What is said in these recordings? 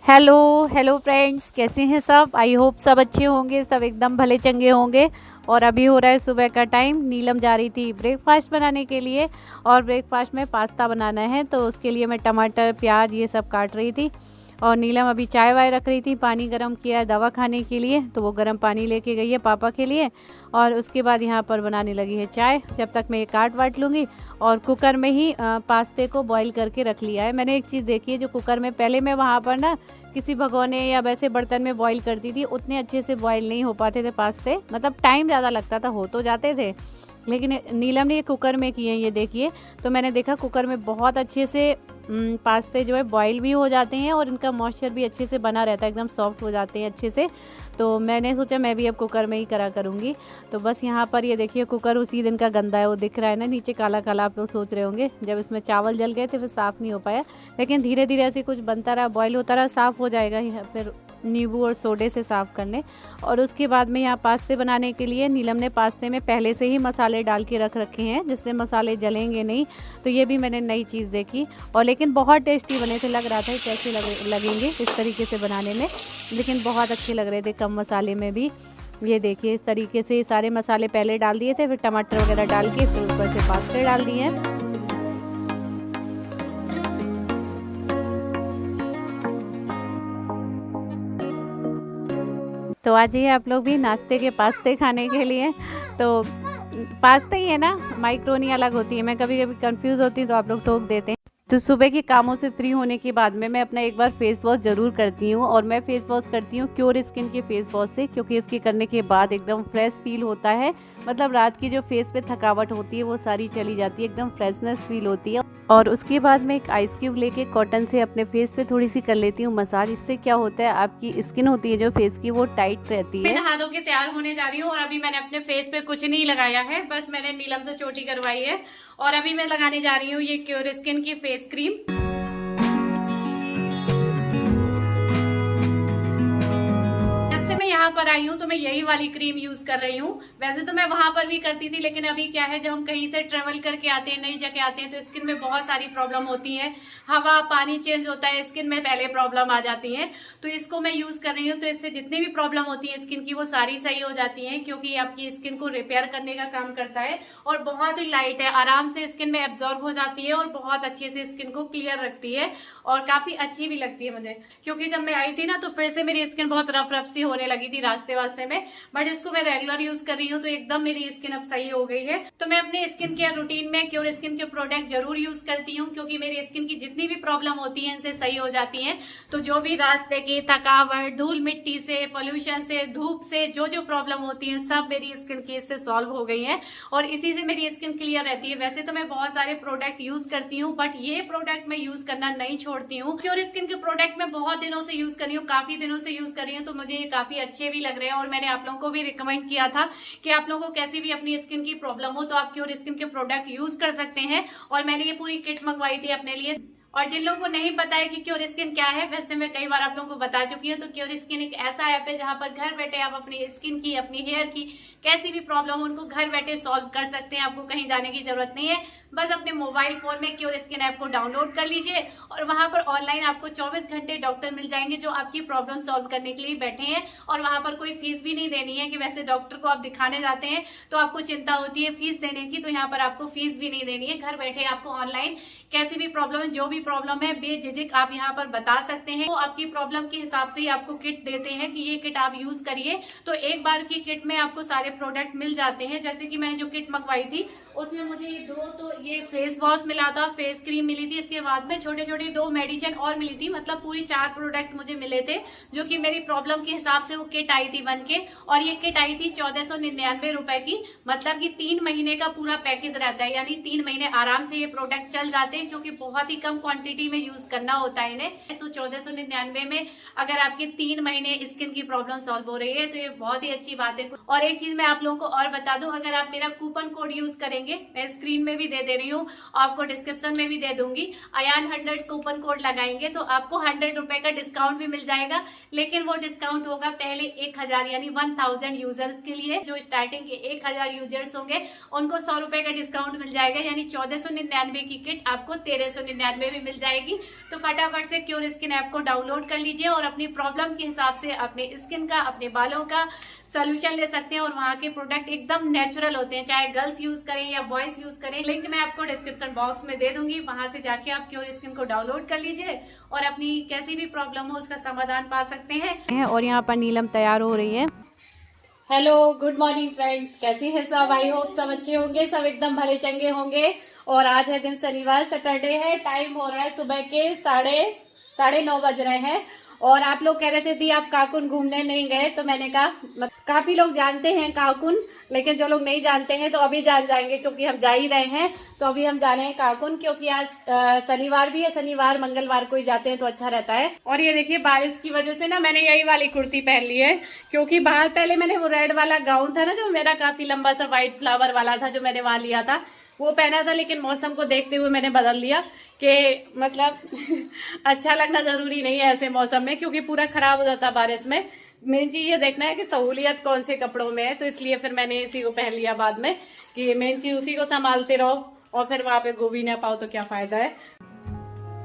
Hello hello friends, कैसे हैं सब। आई होप सब अच्छे होंगे, सब एकदम भले चंगे होंगे। और अभी हो रहा है सुबह का टाइम। नीलम जा रही थी ब्रेकफास्ट बनाने के लिए और ब्रेकफास्ट में पास्ता बनाना है, तो उसके लिए मैं टमाटर प्याज ये सब काट रही थी। और नीलम अभी चाय वाय रख रही थी, पानी गर्म किया है दवा खाने के लिए, तो वो गर्म पानी लेके गई है पापा के लिए। और उसके बाद यहाँ पर बनाने लगी है चाय, जब तक मैं ये काट वाट लूँगी। और कुकर में ही पास्ते को बॉईल करके रख लिया है। मैंने एक चीज़ देखी है, जो कुकर में पहले मैं वहाँ पर ना किसी भगोने या वैसे बर्तन में बॉईल करती थी, उतने अच्छे से बॉईल नहीं हो पाते थे पास्ते, मतलब टाइम ज़्यादा लगता था, हो तो जाते थे। लेकिन नीलम ने ये कुकर में किए हैं, ये देखिए। तो मैंने देखा कुकर में बहुत अच्छे से पास्ते जो है बॉईल भी हो जाते हैं और इनका मॉइस्चर भी अच्छे से बना रहता है, एकदम सॉफ्ट हो जाते हैं अच्छे से। तो मैंने सोचा मैं भी अब कुकर में ही करा करूँगी। तो बस यहाँ पर ये देखिए, कुकर उसी दिन का गंदा है, वो दिख रहा है ना नीचे काला काला। आप लोग सोच रहे होंगे जब इसमें चावल जल गए थे फिर साफ़ नहीं हो पाया, लेकिन धीरे धीरे ऐसे कुछ बनता रहा, बॉईल होता रहा, साफ़ हो जाएगा ही। फिर नींबू और सोडे से साफ़ करने। और उसके बाद में यहाँ पास्ते बनाने के लिए नीलम ने पास्ते में पहले से ही मसाले डाल के रख रखे हैं, जिससे मसाले जलेंगे नहीं। तो ये भी मैंने नई चीज़ देखी, और लेकिन बहुत टेस्टी बने थे। लग रहा था कैसे लगेंगे इस तरीके से बनाने में, लेकिन बहुत अच्छे लग रहे थे कम मसाले में भी। ये देखिए, इस तरीके से सारे मसाले पहले डाल दिए थे, फिर टमाटर वगैरह डाल के फिर ऊपर से पास्ते डाल दिए हैं। तो आ जाइए आप लोग भी नाश्ते के पास्ते खाने के लिए। तो पास्ता ही है ना, माइक्रोनी अलग होती है। मैं कभी कभी कंफ्यूज होती हूँ, तो आप लोग टोक देते हैं। तो सुबह के कामों से फ्री होने के बाद में मैं अपना एक बार फेस वॉश ज़रूर करती हूँ। और मैं फेस वॉश करती हूँ क्योर स्किन के फेस वॉश से, क्योंकि इसके करने के बाद एकदम फ्रेश फील होता है। मतलब रात की जो फेस पे थकावट होती है वो सारी चली जाती है, एकदम फ्रेशनेस फील होती है। और उसके बाद मैं एक आइस क्यूब लेके कॉटन से अपने फेस पे थोड़ी सी कर लेती हूँ मसाज। इससे क्या होता है, आपकी स्किन होती है जो फेस की, वो टाइट रहती है। मैं नहा धो के तैयार होने जा रही हूँ, और अभी मैंने अपने फेस पे कुछ नहीं लगाया है, बस मैंने नीलम से चोटी करवाई है। और अभी मैं लगाने जा रही हूँ ये क्योर स्किन की फेस क्रीम। यहाँ पर आई हूँ तो मैं यही वाली क्रीम यूज कर रही हूँ। वैसे तो मैं वहां पर भी करती थी, लेकिन अभी क्या है, जब हम कहीं से ट्रेवल करके आते हैं, नई जगह आते हैं, तो स्किन में बहुत सारी प्रॉब्लम होती है। हवा पानी चेंज होता है, स्किन में पहले प्रॉब्लम आ जाती है। तो इसको मैं यूज कर रही हूँ, तो इससे जितनी भी प्रॉब्लम होती है स्किन की, वो सारी सही हो जाती है, क्योंकि आपकी स्किन को रिपेयर करने का काम करता है। और बहुत ही लाइट है, आराम से स्किन में एब्जॉर्ब हो जाती है, और बहुत अच्छे से स्किन को क्लियर रखती है, और काफी अच्छी भी लगती है मुझे। क्योंकि जब मैं आई थी ना, तो फिर से मेरी स्किन बहुत रफ रफ सी होने लगी थी रास्ते वास्ते में, बट इसको मैं रेगुलर यूज कर रही हूँ, तो एकदम मेरी स्किन अब सही हो गई है। तो मैं अपने स्किन केयर रूटीन में क्योर स्किन के प्रोडक्ट जरूर यूज करती हूँ, क्योंकि मेरी स्किन की जितनी भी प्रॉब्लम होती है इनसे सही हो जाती है। तो जो भी रास्ते की थकावट, धूल मिट्टी से, पोल्यूशन से, धूप से जो जो प्रॉब्लम होती है, सब मेरी स्किन की इससे सॉल्व हो गई है, और इसी से मेरी स्किन क्लियर रहती है। वैसे तो मैं बहुत सारे प्रोडक्ट यूज करती हूँ, बट ये प्रोडक्ट मैं यूज करना नहीं छोड़ती हूँ। क्योर स्किन के प्रोडक्ट मैं बहुत दिनों से यूज कर रही हूँ, काफी दिनों से यूज कर रही हूँ, तो मुझे ये काफी अच्छे भी लग रहे हैं। और मैंने आप लोगों को भी रिकमेंड किया था कि आप लोगों को कैसी भी अपनी स्किन की प्रॉब्लम हो, तो आप क्योर स्किन के प्रोडक्ट यूज कर सकते हैं। और मैंने ये पूरी किट मंगवाई थी अपने लिए। और जिन लोगों को नहीं पता है कि क्योर स्किन क्या है, वैसे मैं कई बार आप लोगों को बता चुकी हूँ। तो क्योर स्किन एक ऐसा ऐप है जहां पर घर बैठे आप अपनी स्किन की, अपनी हेयर की कैसी भी प्रॉब्लम हो, उनको घर बैठे सॉल्व कर सकते हैं। आपको कहीं जाने की जरूरत नहीं है, बस अपने मोबाइल फोन में क्योर स्किन ऐप को डाउनलोड कर लीजिए, और वहां पर ऑनलाइन आपको 24 घंटे डॉक्टर मिल जाएंगे, जो आपकी प्रॉब्लम सॉल्व करने के लिए बैठे हैं। और वहां पर कोई फीस भी नहीं देनी है, कि वैसे डॉक्टर को आप दिखाने जाते हैं तो आपको चिंता होती है फीस देने की, तो यहाँ पर आपको फीस भी नहीं देनी है। घर बैठे आपको ऑनलाइन कैसी भी प्रॉब्लम है, जो भी प्रॉब्लम है, बेझिझक आप यहाँ पर बता सकते हैं। वो आपकी प्रॉब्लम के हिसाब से ही आपको किट देते हैं कि ये किट आप यूज करिए। तो एक बार की किट में आपको सारे प्रोडक्ट मिल जाते हैं। जैसे कि मैंने जो किट मंगवाई थी उसमें मुझे ये दो, तो ये फेस वॉश मिला था, फेस क्रीम मिली थी, इसके बाद में छोटे छोटे 2 मेडिसिन और मिली थी। मतलब पूरी 4 प्रोडक्ट मुझे मिले थे, जो कि मेरी प्रॉब्लम के हिसाब से वो किट आई थी बन के। और ये किट आई थी 1499 रुपए की। मतलब कि 3 महीने का पूरा पैकेज रहता है, यानी 3 महीने आराम से ये प्रोडक्ट चल जाते हैं, क्योंकि बहुत ही कम क्वांटिटी में यूज करना होता है इन्हें। तो 1499 में अगर आपकी 3 महीने स्किन की प्रॉब्लम सॉल्व हो रही है, तो ये बहुत ही अच्छी बात है। और एक चीज मैं आप लोगों को और बता दूं, अगर आप मेरा कूपन कोड यूज करेंगे, मैं स्क्रीन में भी दे रही हूँ, आपको डिस्क्रिप्शन में भी दे दूंगी, अयान 100 कूपन कोड लगाएंगे तो आपको 100 रुपए का डिस्काउंट भी मिल जाएगा। लेकिन वो डिस्काउंट होगा पहले 1000 यानी 1000 यूजर्स के लिए। जो स्टार्टिंग के 1000 यूजर्स होंगे उनको 100 रुपए का डिस्काउंट मिल जाएगा, यानी 1499 की किट आपको 1399 में मिल जाएगी। तो फटाफट से क्योर स्किन ऐप को डाउनलोड कर लीजिए और अपनी प्रॉब्लम के हिसाब से अपने स्किन का, अपने बालों का सोल्यूशन ले सकते हैं। और वहाँ के प्रोडक्ट एकदम नेचुरल होते हैं, चाहे गर्ल्स यूज करें या बॉयज यूज करें। लिंक मैं आपको डिस्क्रिप्शन बॉक्स में दे दूंगी, वहां से जाके आप क्योर स्किन को डाउनलोड कर लीजिए और अपनी कैसी भी प्रॉब्लम हो उसका समाधान पा सकते हैं। और यहाँ पर नीलम तैयार हो रही है। हेलो, गुड मॉर्निंग फ्रेंड्स, कैसी है सब? आई होप सब अच्छे होंगे, सब एकदम भले चंगे होंगे। और आज है दिन शनिवार, सैटरडे है, टाइम हो रहा है सुबह के 9:30 बज रहे हैं। और आप लोग कह रहे थे दी आप काकुन घूमने नहीं गए, तो मैंने कहा काफी लोग जानते हैं काकुन, लेकिन जो लोग नहीं जानते हैं तो अभी जान जाएंगे क्योंकि हम जा ही रहे हैं। तो अभी हम जा रहे हैं काकुन, क्योंकि आज शनिवार भी है, शनिवार मंगलवार को ही जाते हैं तो अच्छा रहता है। और ये देखिए बारिश की वजह से ना मैंने यही वाली कुर्ती पहन ली है, क्योंकि बाहर पहले मैंने वो रेड वाला गाउन था ना जो मेरा काफी लंबा सा व्हाइट फ्लावर वाला था, जो मैंने वहां लिया था, वो पहना था। लेकिन मौसम को देखते हुए मैंने बदल लिया कि मतलब अच्छा लगना जरूरी नहीं है ऐसे मौसम में, क्योंकि पूरा खराब हो जाता है बारिश में। मेन चीज ये देखना है कि सहूलियत कौन से कपड़ों में है, तो इसलिए फिर मैंने इसी को पहन लिया बाद में, कि मेन चीज उसी को संभालते रहो और फिर वहां पे गोभी ना पाओ तो क्या फायदा है।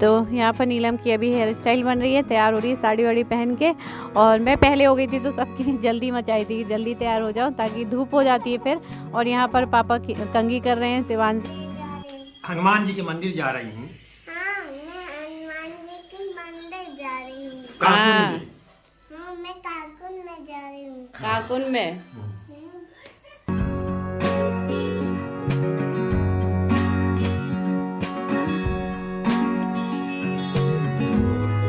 तो यहाँ पर नीलम की अभी हेयर स्टाइल बन रही है, तैयार हो रही है साड़ी वाड़ी पहन के। और मैं पहले हो गई थी तो सबकी जल्दी मचाई थी, जल्दी तैयार हो जाओ ताकि धूप हो जाती है फिर। और यहाँ पर पापा कंघी कर रहे हैं। शिवांश हनुमान जी के मंदिर जा रही हूँ। हाँ, मैं हनुमान जी के मंदिर जा रही हूँ। हाँ, मैं काकुन में जा रही हूँ। काकुन में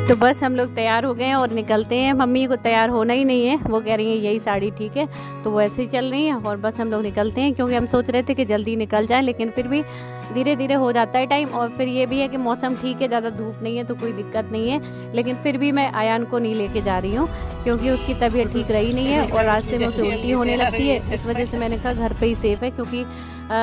तो बस हम लोग तैयार हो गए हैं और निकलते हैं। मम्मी को तैयार होना ही नहीं है, वो कह रही है यही साड़ी ठीक है, तो वो ऐसे ही चल रही है। और बस हम लोग निकलते हैं, क्योंकि हम सोच रहे थे कि जल्दी निकल जाए, लेकिन फिर भी धीरे धीरे हो जाता है टाइम। और फिर ये भी है कि मौसम ठीक है, ज़्यादा धूप नहीं है तो कोई दिक्कत नहीं है। लेकिन फिर भी मैं आयान को नहीं लेके जा रही हूँ, क्योंकि उसकी तबीयत ठीक रही नहीं है और रास्ते में उसे उल्टी होने लगती है। इस वजह से मैंने कहा घर पर ही सेफ है, क्योंकि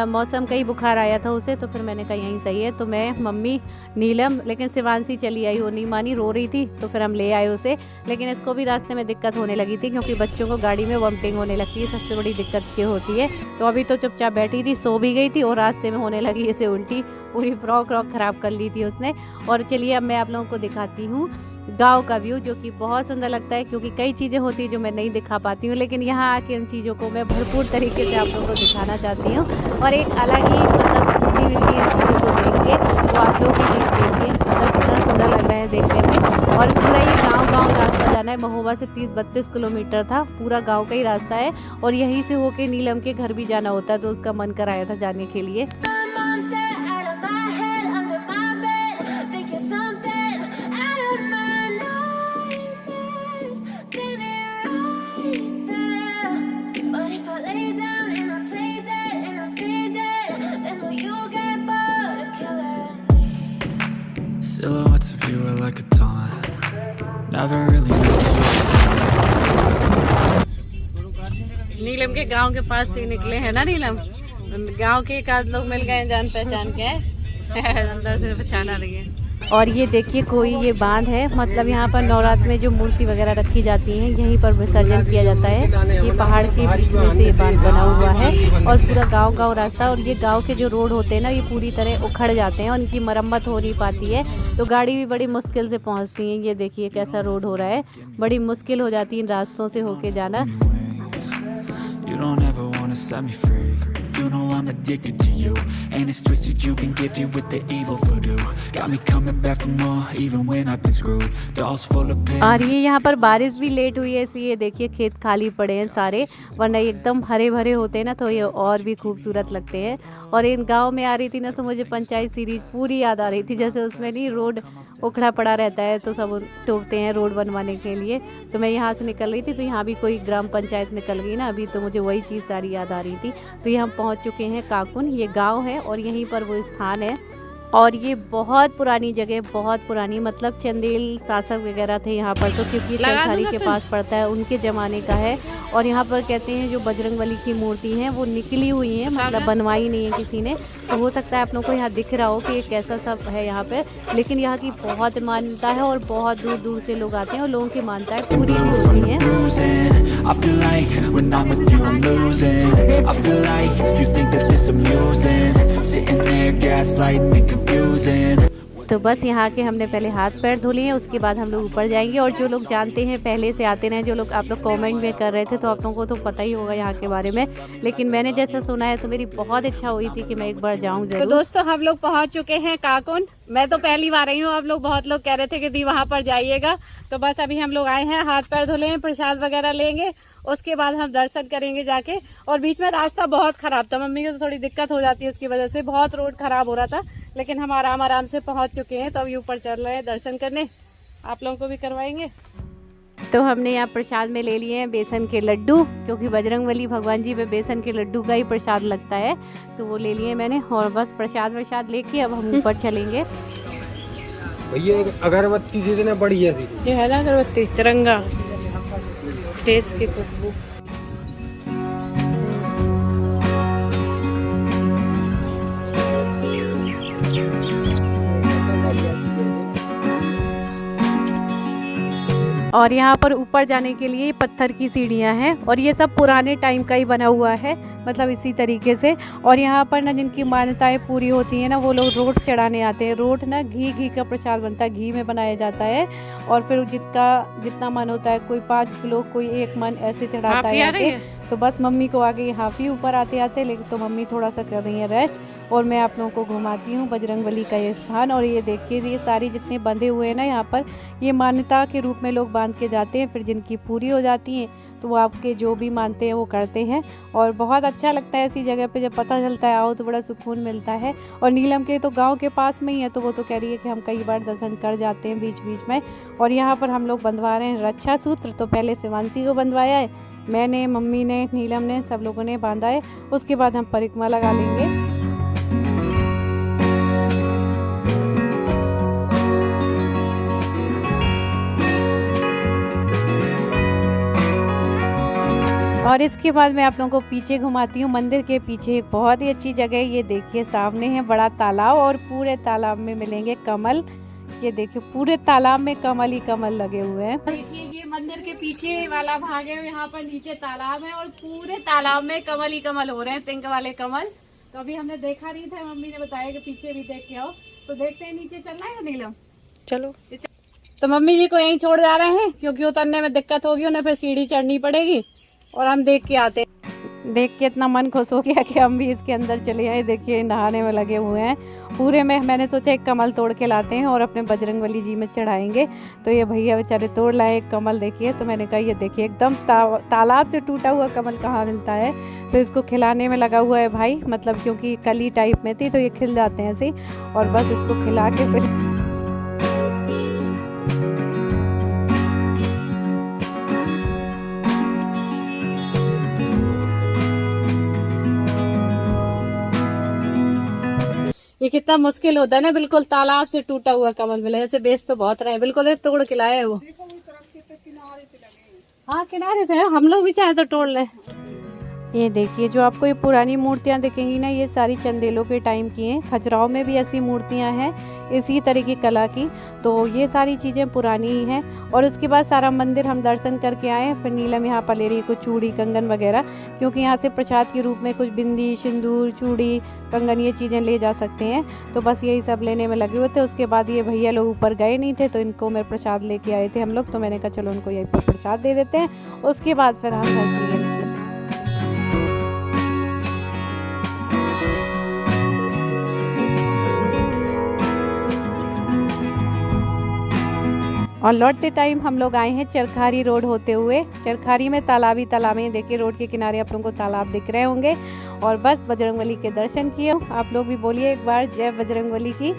मौसम का ही बुखार आया था उसे, तो फिर मैंने कहा यहीं सही है। तो मैं, मम्मी, नीलम, लेकिन शिवांशी चली आई, वो नहीं मानी, रो रही थी, तो फिर हम ले आए उसे। लेकिन इसको भी रास्ते में दिक्कत होने लगी थी, क्योंकि बच्चों को गाड़ी में वॉमिटिंग होने लगती है, सबसे बड़ी दिक्कत ये होती है। तो अभी तो चुपचाप बैठी थी, सो भी गई थी, और रास्ते में होने लगी इसे उल्टी, पूरी फ्रॉक खराब कर ली थी उसने। और चलिए अब मैं आप लोगों को दिखाती हूँ गांव का व्यू, जो कि बहुत सुंदर लगता है, क्योंकि कई चीज़ें होती हैं जो मैं नहीं दिखा पाती हूँ, लेकिन यहाँ आके उन चीज़ों को मैं भरपूर तरीके से आप लोगों को दिखाना चाहती हूँ। और एक अलग ही मतलब खुशी मिलती है इन चीज़ों को देख के, तो आप लोग भी देखेंगे, मतलब कितना सुंदर लग रहा है देखने में। और पूरा ये गाँव रास्ता जाना है, महोबा से 30-32 किलोमीटर था, पूरा गाँव का ही रास्ता है। और यहीं से होके नीलम के घर भी जाना होता है, तो उसका मन कराया था जाने के लिए। Silhouettes of you are like a taunt. Never really knows नीलम के गांव के पास से निकले हैं ना नीलम, गांव के एक आध लोग मिल गए जान पहचान के अंदर से पहचान आ रही है। और ये देखिए कोई ये बांध है, मतलब यहाँ पर नवरात्र में जो मूर्ति वगैरह रखी जाती हैं यहीं पर विसर्जन किया जाता है। ये पहाड़ के बीच में से ये बांध बना हुआ है और पूरा गांव रास्ता। और ये गांव के जो रोड होते हैं ना, ये पूरी तरह उखड़ जाते हैं और इनकी मरम्मत हो नहीं पाती है, तो गाड़ी भी बड़ी मुश्किल से पहुँचती है। ये देखिए कैसा रोड हो रहा है, बड़ी मुश्किल हो जाती है इन रास्तों से होके जाना। You don't ever wanna set me free. You know I'm addicted to you, and it's twisted. You've been gifted with the evil voodoo. Got me coming back for more, even when I've been screwed. Dolls full of pins. और ये यहाँ पर बारिश भी late हुई है, इसलिए देखिए खेत खाली पड़े हैं सारे, वरना एकदम हरे भरे होते हैं ना तो ये और भी खूबसूरत लगते हैं। और इन गांव में आ रही थी ना तो मुझे पंचायत सीरीज पूरी याद आ रही थी, जैसे उसमें नहीं रोड उखड़ा पड़ा रहता है तो सब टोकते हैं रोड बनवाने के लिए। तो मैं यहाँ से निकल रही थी तो यहाँ भी कोई ग्राम पंचायत निकल गई ना अभी, तो मुझे वही चीज़ सारी याद आ रही थी। तो ये हम पहुँच चुके हैं काकुन, ये गांव है और यहीं पर वो स्थान है। और ये बहुत पुरानी जगह, बहुत पुरानी, मतलब चंदेल शासक वगैरह थे यहाँ पर, तो क्योंकि चरखारी के पास पड़ता है, उनके ज़माने का है। और यहाँ पर कहते हैं जो बजरंगबली की मूर्ति है वो निकली हुई है, मतलब बनवाई नहीं है किसी ने। तो हो सकता है आप लोगों को यहाँ दिख रहा हो कि ये कैसा सब है यहाँ पे, लेकिन यहाँ की बहुत मान्यता है और बहुत दूर दूर से लोग आते हैं और लोगों की मान्यताएं पूरी भी होती हैं। I feel like when I'm with you I'm losing. I feel like you think that this amusing. Sitting there gaslighting and confusing. तो बस यहाँ के हमने पहले हाथ पैर धो लिए, उसके बाद हम लोग ऊपर जाएंगे। और जो लोग जानते हैं, पहले से आते रहे, जो लोग आप लोग कमेंट में कर रहे थे, तो आप लोगों को तो पता ही होगा यहाँ के बारे में, लेकिन मैंने जैसा सुना है तो मेरी बहुत इच्छा हुई थी कि मैं एक बार जाऊँ जरूर। तो दोस्तों हम लोग पहुँच चुके हैं काकुंड। मैं तो पहली बार आई हूँ, आप लोग बहुत लोग कह रहे थे कि दी वहाँ पर जाइएगा। तो बस अभी हम लोग आए हैं, हाथ पैर धो लें, प्रसाद वगैरह लेंगे, उसके बाद हम दर्शन करेंगे जाके। और बीच में रास्ता बहुत खराब था, मम्मी को तो थोड़ी दिक्कत हो जाती है उसकी वजह से, बहुत रोड खराब हो रहा था, लेकिन हम आराम से पहुंच चुके हैं। तो अभी ऊपर चल रहे हैं दर्शन करने, आप लोगों को भी करवाएंगे। तो हमने यहाँ प्रसाद में ले लिए हैं बेसन के लड्डू, क्योंकि बजरंगबली भगवान जी पे बेसन के लड्डू का ही प्रसाद लगता है, तो वो ले लिए मैंने। और बस प्रसाद लेके अब हम ऊपर चलेंगे। भैया एक अगरबत्ती दे देना बढ़िया सी। ये है ना अगरबत्ती, तिरंगा देश की खुशबू। और यहाँ पर ऊपर जाने के लिए पत्थर की सीढ़ियाँ हैं, और ये सब पुराने टाइम का ही बना हुआ है, मतलब इसी तरीके से। और यहाँ पर ना जिनकी मान्यताएं पूरी होती हैं ना, वो लोग रोट चढ़ाने आते हैं। रोट ना घी का प्रसाद बनता है, घी में बनाया जाता है। और फिर जितना मन होता है, कोई 5 किलो, कोई 1 मन ऐसे चढ़ाता है। तो बस मम्मी को आगे हाफी ऊपर आते लेकिन तो मम्मी थोड़ा सा कर रही है रेस्ट, और मैं आप लोगों को घुमाती हूँ बजरंगबली का ये स्थान। और ये देखिए, ये सारी जितने बंधे हुए हैं ना यहाँ पर, ये मान्यता के रूप में लोग बांध के जाते हैं, फिर जिनकी पूरी हो जाती हैं तो वो आपके जो भी मानते हैं वो करते हैं। और बहुत अच्छा लगता है ऐसी जगह पे, जब पता चलता है आओ तो बड़ा सुकून मिलता है। और नीलम के तो गांव के पास में ही है, तो वो तो कह रही है कि हम कई बार दर्शन कर जाते हैं बीच बीच में। और यहाँ पर हम लोग बंधवा रहे हैं रक्षा सूत्र। तो पहले शिवांशी को बंधवाया है, मैंने, मम्मी ने, नीलम ने, सब लोगों ने बांधा है। उसके बाद हम परिक्रमा लगा लेंगे। और इसके बाद मैं आप लोगों को पीछे घुमाती हूँ। मंदिर के पीछे एक बहुत ही अच्छी जगह है, ये देखिए सामने है बड़ा तालाब, और पूरे तालाब में मिलेंगे कमल। ये देखिए पूरे तालाब में कमल ही कमल लगे हुए हैं। देखिए ये मंदिर के पीछे वाला भाग है, यहाँ पर नीचे तालाब है, और पूरे तालाब में कमल ही कमल हो रहे हैं, पिंक वाले कमल। तो अभी हमने देखा नहीं था, मम्मी ने बताया कि पीछे भी देख के आओ। तो देखते हैं नीचे चलना है नीलम, चलो। तो मम्मी जी को यहीं छोड़ जा रहे हैं, क्योंकि उतरने में दिक्कत होगी, उन्हें फिर सीढ़ी चढ़नी पड़ेगी। और हम देख के आते हैं। देख के इतना मन खुश हो गया कि हम भी इसके अंदर चले आए। देखिए नहाने में लगे हुए हैं पूरे में। मैंने सोचा एक कमल तोड़ के लाते हैं और अपने बजरंगबली जी में चढ़ाएंगे। तो ये भैया बेचारे तोड़ लाए एक कमल, देखिए। तो मैंने कहा ये देखिए एकदम तालाब से टूटा हुआ कमल कहाँ मिलता है। तो इसको खिलाने में लगा हुआ है भाई, मतलब क्योंकि कली टाइप में थी तो ये खिल जाते हैं ऐसे। और बस इसको खिला के फिर ये कितना मुश्किल होता है ना, बिल्कुल तालाब से टूटा हुआ कमल मिला। जैसे बेच तो बहुत रहे, बिल्कुल तोड़ के लाए है वो। हाँ किनारे से, हम लोग भी चाहे तो तोड़ ले। ये देखिए जो आपको ये पुरानी मूर्तियाँ दिखेंगी ना, ये सारी चंदेलों के टाइम की हैं। खजुराहो में भी ऐसी मूर्तियाँ हैं इसी तरह की कला की। तो ये सारी चीज़ें पुरानी ही हैं। और उसके बाद सारा मंदिर हम दर्शन करके आए। फिर नीलम यहाँ पर ले रही है कुछ चूड़ी कंगन वगैरह, क्योंकि यहाँ से प्रसाद के रूप में कुछ बिंदी, सिंदूर, चूड़ी, कंगन ये चीज़ें ले जा सकते हैं। तो बस यही सब लेने में लगे हुए थे। उसके बाद ये भैया लोग ऊपर गए नहीं थे, तो इनको मैं प्रसाद लेके आए थे हम लोग। तो मैंने कहा चलो उनको यहीं पर प्रसाद दे देते हैं। उसके बाद फिर हम घर के लिए निकले। और लौटते टाइम हम लोग आए हैं चरखारी रोड होते हुए। चरखारी में तालाबें, देखिए रोड के किनारे आप लोगों को तालाब दिख रहे होंगे। और बस बजरंगबली के दर्शन किए। आप लोग भी बोलिए एक बार जय बजरंगबली की।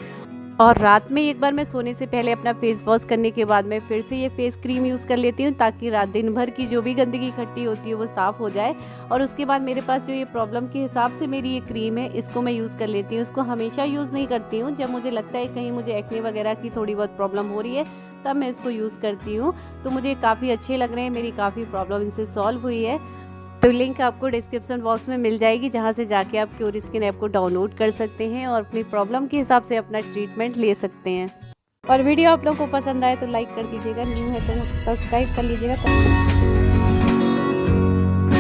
और रात में एक बार मैं सोने से पहले अपना फेस वॉश करने के बाद मैं फिर से ये फेस क्रीम यूज़ कर लेती हूँ, ताकि रात दिन भर की जो भी गंदगी इकट्ठी होती है वो साफ़ हो जाए। और उसके बाद मेरे पास जो ये प्रॉब्लम के हिसाब से मेरी ये क्रीम है, इसको मैं यूज़ कर लेती हूँ। इसको हमेशा यूज़ नहीं करती हूँ, जब मुझे लगता है कहीं मुझे एक्ने वगैरह की थोड़ी बहुत प्रॉब्लम हो रही है तब मैं इसको यूज़ करती हूँ। तो मुझे काफ़ी अच्छे लग रहे हैं, मेरी काफ़ी प्रॉब्लम इनसे सॉल्व हुई है। तो लिंक आपको डिस्क्रिप्शन बॉक्स में मिल जाएगी, जहाँ से जाके आप क्योर स्किन ऐप को डाउनलोड कर सकते हैं और अपनी प्रॉब्लम के हिसाब से अपना ट्रीटमेंट ले सकते हैं। और वीडियो आप लोगों को पसंद आए तो लाइक कर दीजिएगा, न्यू है तो सब्सक्राइब कर लीजिएगा।